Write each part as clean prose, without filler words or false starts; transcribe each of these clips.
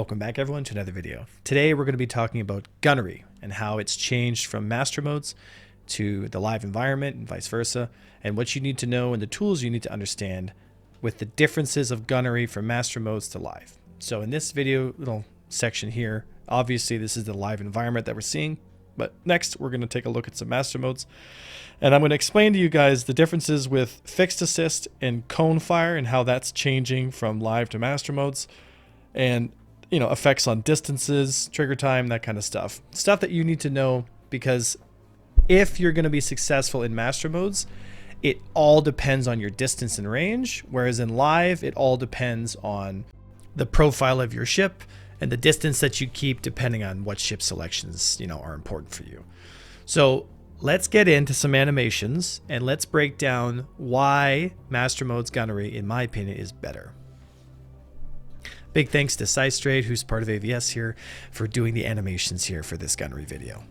Welcome back everyone to another video. Today we're going to be talking about Gunnery and how it's changed from master modes to the live environment and vice versa, and what you need to know and the tools you need to understand with the differences of Gunnery from master modes to live. So in this video little section here, obviously this is the live environment that we're seeing, but next we're going to take a look at some master modes, and I'm going to explain to you guys the differences with fixed assist and cone fire and how that's changing from live to master modes, and effects on distances, trigger time, that kind of stuff. Stuff that you need to know, because if you're going to be successful in master modes, it all depends on your distance and range, whereas in live, it all depends on the profile of your ship and the distance that you keep depending on what ship selections, are important for you. So let's get into some animations and let's break down why master modes Gunnery, in my opinion, is better. Big thanks to SciStrade, who's part of AVS here, for doing the animations here for this Gunnery video.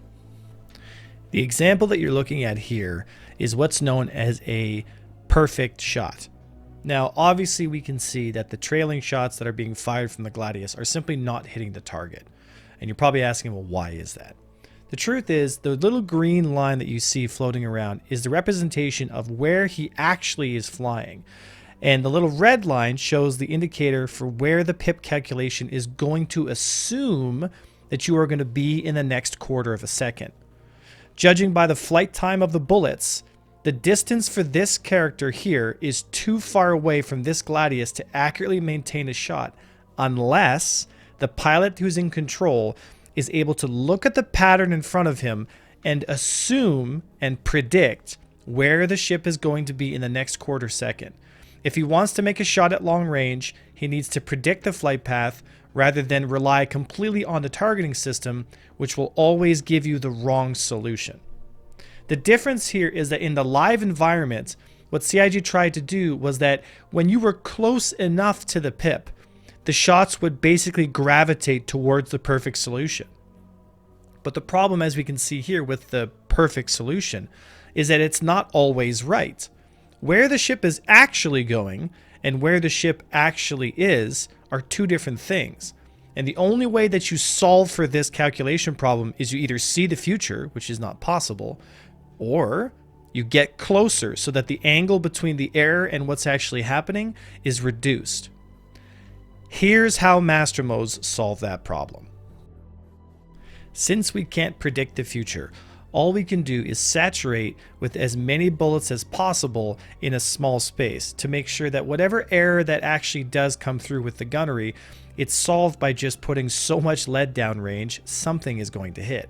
The example that you're looking at here is what's known as a perfect shot. Now, obviously we can see that the trailing shots that are being fired from the Gladius are simply not hitting the target. And you're probably asking, well, why is that? The truth is, the little green line that you see floating around is the representation of where he actually is flying. And the little red line shows the indicator for where the pip calculation is going to assume that you are going to be in the next quarter of a second. Judging by the flight time of the bullets, the distance for this character here is too far away from this Gladius to accurately maintain a shot, unless the pilot who's in control is able to look at the pattern in front of him and assume and predict where the ship is going to be in the next quarter second. If he wants to make a shot at long range, he needs to predict the flight path rather than rely completely on the targeting system, which will always give you the wrong solution. The difference here is that in the live environment, what CIG tried to do was that when you were close enough to the pip, the shots would basically gravitate towards the perfect solution. But the problem, as we can see here with the perfect solution, is that it's not always right. Where the ship is actually going and where the ship actually is are two different things. And the only way that you solve for this calculation problem is you either see the future, which is not possible, or you get closer so that the angle between the error and what's actually happening is reduced. Here's how master modes solve that problem. Since we can't predict the future, all we can do is saturate with as many bullets as possible in a small space to make sure that whatever error that actually does come through with the gunnery, it's solved by just putting so much lead down range, something is going to hit.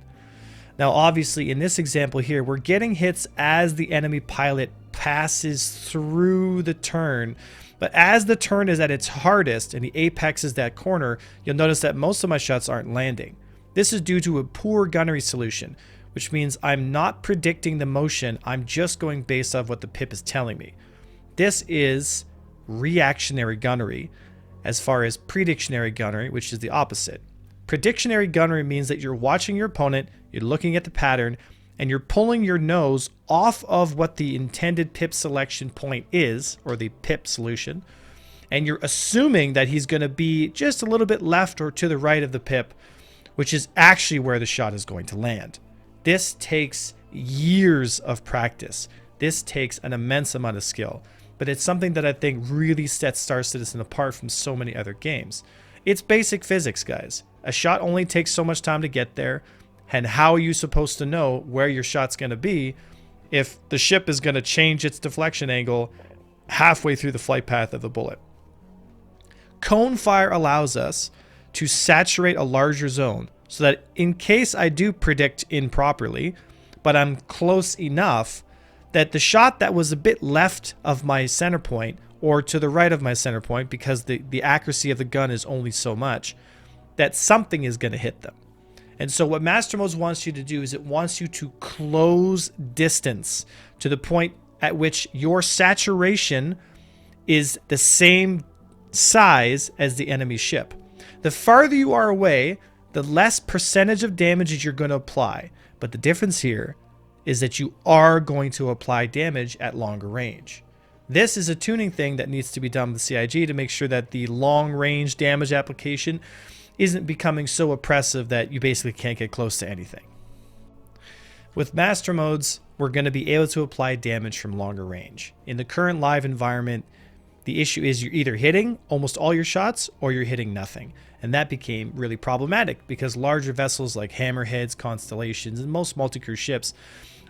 Now, obviously, in this example here, we're getting hits as the enemy pilot passes through the turn. But as the turn is at its hardest and the apex is that corner, you'll notice that most of my shots aren't landing. This is due to a poor gunnery solution, which means I'm not predicting the motion, I'm just going based off what the pip is telling me. This is reactionary gunnery, as far as predictionary gunnery, which is the opposite. Predictionary gunnery means that you're watching your opponent, you're looking at the pattern, and you're pulling your nose off of what the intended pip selection point is, or the pip solution, and you're assuming that he's going to be just a little bit left or to the right of the pip, which is actually where the shot is going to land. This takes years of practice. This takes an immense amount of skill, but it's something that I think really sets StarCitizen apart from so many other games. It's basic physics, guys. A shot only takes so much time to get there, and how are you supposed to know where your shot's going to be if the ship is going to change its deflection angle halfway through the flight path of the bullet? Cone fire allows us to saturate a larger zone, so that in case I do predict improperly, but I'm close enough that the shot that was a bit left of my center point or to the right of my center point, because the accuracy of the gun is only so much, that something is going to hit them. And so what Master Modes wants you to do is it wants you to close distance to the point at which your saturation is the same size as the enemy ship. The farther you are away, the less percentage of damage you're going to apply. But the difference here is that you are going to apply damage at longer range. This is a tuning thing that needs to be done with CIG to make sure that the long range damage application isn't becoming so oppressive that you basically can't get close to anything. With master modes, we're going to be able to apply damage from longer range. In the current live environment, the issue is you're either hitting almost all your shots or you're hitting nothing. And that became really problematic because larger vessels like hammerheads, constellations, and most multi-crew ships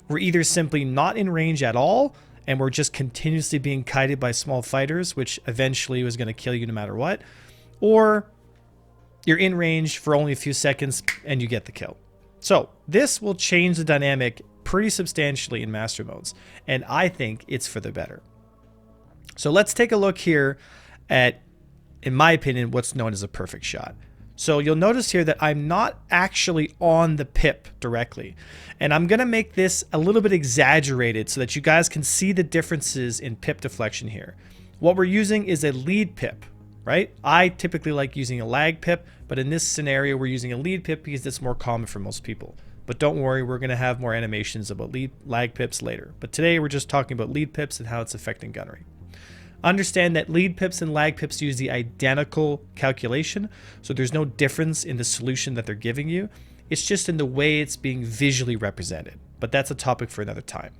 were either simply not in range at all and were just continuously being kited by small fighters, which eventually was going to kill you no matter what, or you're in range for only a few seconds and you get the kill. So this will change the dynamic pretty substantially in master modes, and I think it's for the better. So let's take a look here at, in my opinion, what's known as a perfect shot. So you'll notice here that I'm not actually on the pip directly, and I'm going to make this a little bit exaggerated so that you guys can see the differences in pip deflection here. What we're using is a lead pip, right? I typically like using a lag pip, but in this scenario we're using a lead pip because it's more common for most people. But don't worry, we're going to have more animations about lag pips later. But today we're just talking about lead pips and how it's affecting gunnery. Understand that lead pips and lag pips use the identical calculation, so there's no difference in the solution that they're giving you. It's just in the way it's being visually represented. But that's a topic for another time.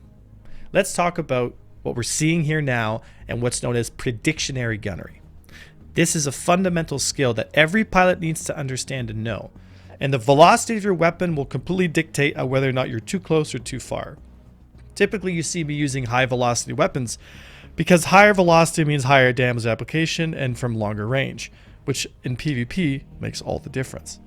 Let's talk about what we're seeing here now and what's known as predictionary gunnery. This is a fundamental skill that every pilot needs to understand and know. And the velocity of your weapon will completely dictate whether or not you're too close or too far. Typically, you see me using high velocity weapons because higher velocity means higher damage application and from longer range, which in PvP makes all the difference.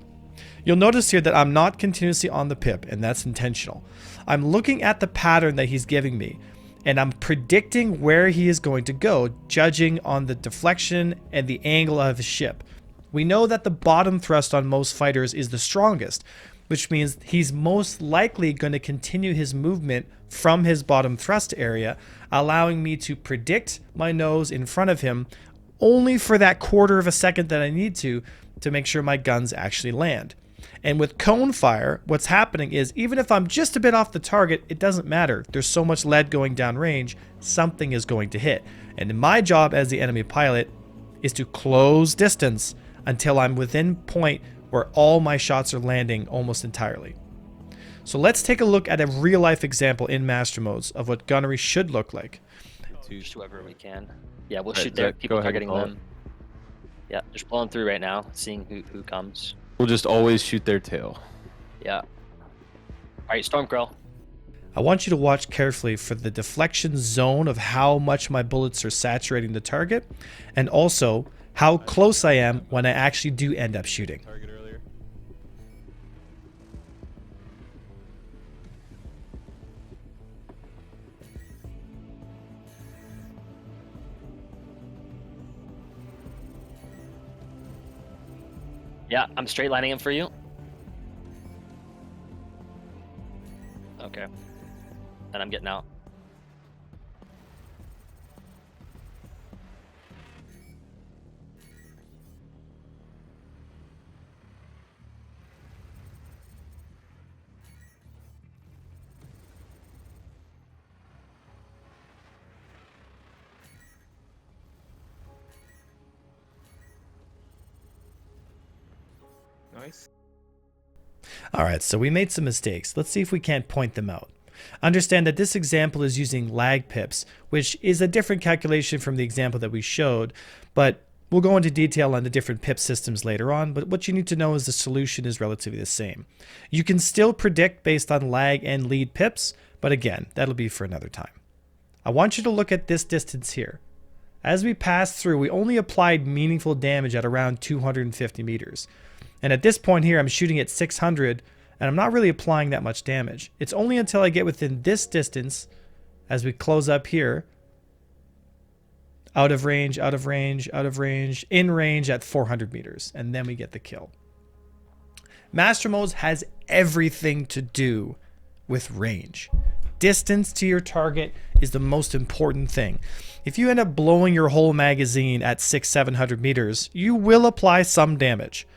You'll notice here that I'm not continuously on the pip, and that's intentional. I'm looking at the pattern that he's giving me, and I'm predicting where he is going to go, judging on the deflection and the angle of his ship. We know that the bottom thrust on most fighters is the strongest, which means he's most likely going to continue his movement from his bottom thrust area, allowing me to predict my nose in front of him only for that quarter of a second that I need to make sure my guns actually land. And with cone fire, what's happening is even if I'm just a bit off the target, it doesn't matter. There's so much lead going down range, something is going to hit. And my job as the enemy pilot is to close distance until I'm within point where all my shots are landing almost entirely. So let's take a look at a real life example in master modes of what gunnery should look like. Just whoever we can. Yeah, we'll shoot there. People targeting them. Yeah, just blowing through right now, seeing who comes. We'll just always shoot their tail. Yeah. Alright, Stormcrow. I want you to watch carefully for the deflection zone of how much my bullets are saturating the target, and also how close I am when I actually do end up shooting. Yeah, I'm straight lining him for you. Okay. And I'm getting out. Nice. All right, so we made some mistakes. Let's see if we can't point them out. Understand that this example is using lag pips, which is a different calculation from the example that we showed, but we'll go into detail on the different pip systems later on. But what you need to know is the solution is relatively the same. You can still predict based on lag and lead pips, but again, that'll be for another time. I want you to look at this distance here. As we passed through, we only applied meaningful damage at around 250 meters. And at this point here, I'm shooting at 600, and I'm not really applying that much damage. It's only until I get within this distance, as we close up here, out of range, out of range, out of range, in range at 400 meters, and then we get the kill. Master Modes has everything to do with range. Distance to your target is the most important thing. If you end up blowing your whole magazine at 600-700 meters, you will apply some damage.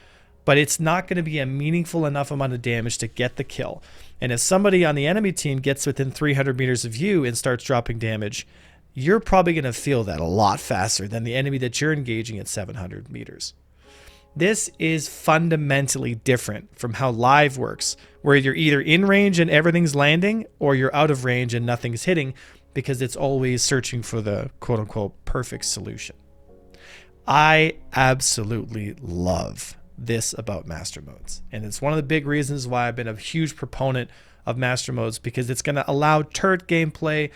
But it's not going to be a meaningful enough amount of damage to get the kill. And if somebody on the enemy team gets within 300 meters of you and starts dropping damage, you're probably going to feel that a lot faster than the enemy that you're engaging at 700 meters. This is fundamentally different from how live works, where you're either in range and everything's landing, or you're out of range and nothing's hitting, because it's always searching for the quote-unquote perfect solution. I absolutely love this about master modes, and it's one of the big reasons why I've been a huge proponent of master modes, because it's going to allow turret gameplay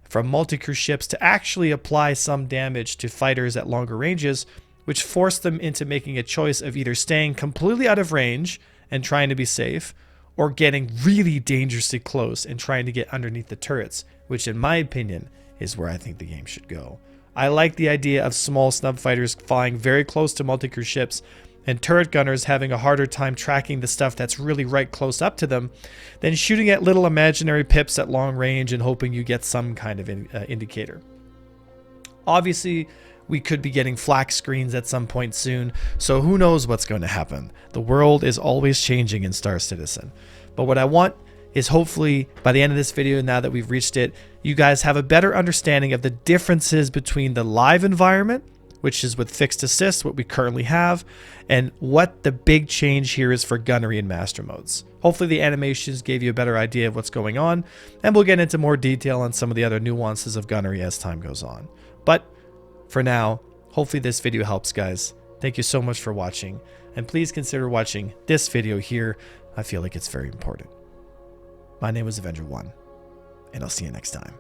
from multi-crew ships to actually apply some damage to fighters at longer ranges, which force them into making a choice of either staying completely out of range and trying to be safe, or getting really dangerously close and trying to get underneath the turrets, which in my opinion is where I think the game should go. I like the idea of small snub fighters flying very close to multi-crew ships and turret gunners having a harder time tracking the stuff that's really right close up to them than shooting at little imaginary pips at long range and hoping you get some kind of indicator. Obviously, we could be getting flak screens at some point soon, so who knows what's going to happen. The world is always changing in Star Citizen. But what I want is hopefully by the end of this video, now that we've reached it, you guys have a better understanding of the differences between the live environment, which is with fixed assist, what we currently have, and what the big change here is for gunnery and master modes. Hopefully the animations gave you a better idea of what's going on, and we'll get into more detail on some of the other nuances of gunnery as time goes on. But for now, hopefully this video helps, guys. Thank you so much for watching, and please consider watching this video here. I feel like it's very important. My name is Avenger1, and I'll see you next time.